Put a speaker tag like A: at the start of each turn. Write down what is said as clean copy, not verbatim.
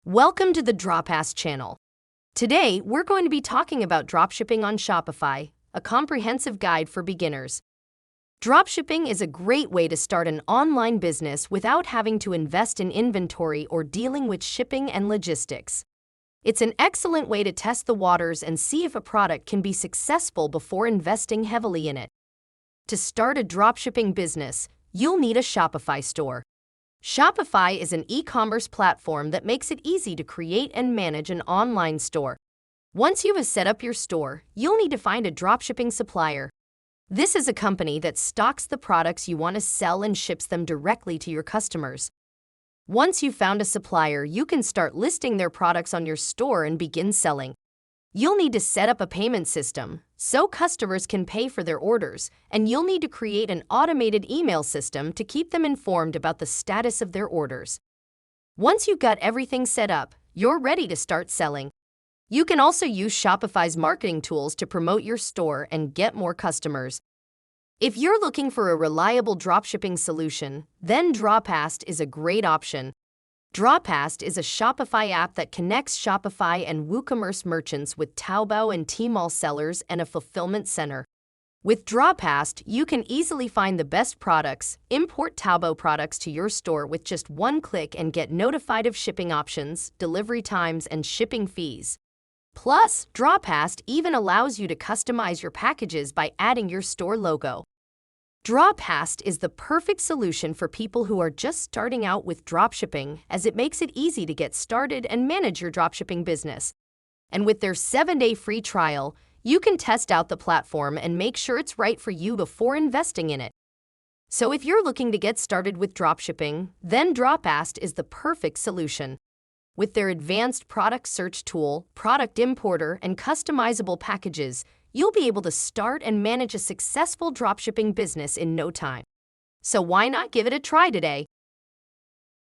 A: Welcome to the Dropast Channel. Today, we're going to be talking about dropshipping on Shopify, a comprehensive guide for beginners. Dropshipping is a great way to start an online business without having to invest in inventory or dealing with shipping and logistics. It's an excellent way to test the waters and see if a product can be successful before investing heavily in it. To start a dropshipping business, you'll need a Shopify store. Shopify is an e-commerce platform that makes it easy to create and manage an online store. Once you have set up your store, you'll need to find a dropshipping supplier. This is a company that stocks the products you want to sell and ships them directly to your customers. Once you've found a supplier, you can start listing their products on your store and begin selling. You'll need to set up a payment system so customers can pay for their orders, and you'll need to create an automated email system to keep them informed about the status of their orders. Once you've got everything set up, you're ready to start selling. You can also use Shopify's marketing tools to promote your store and get more customers. If you're looking for a reliable dropshipping solution, then Dropast is a great option. Dropast is a Shopify app that connects Shopify and Ecommerce merchants with Taobao and Tmall sellers and a fulfillment center. With Dropast, you can easily find the best products, import Taobao products to your store with just one click, and get notified of shipping options, delivery times, and shipping fees. Plus, Dropast even allows you to customize your packages by adding your store logo. Dropast is the perfect solution for people who are just starting out with dropshipping, as it makes it easy to get started and manage your dropshipping business. And with their 7-day free trial, you can test out the platform and make sure it's right for you before investing in it. So if you're looking to get started with dropshipping, then Dropast is the perfect solution. With their advanced product search tool, product importer, and customizable packages, you'll be able to start and manage a successful dropshipping business in no time. So why not give it a try today?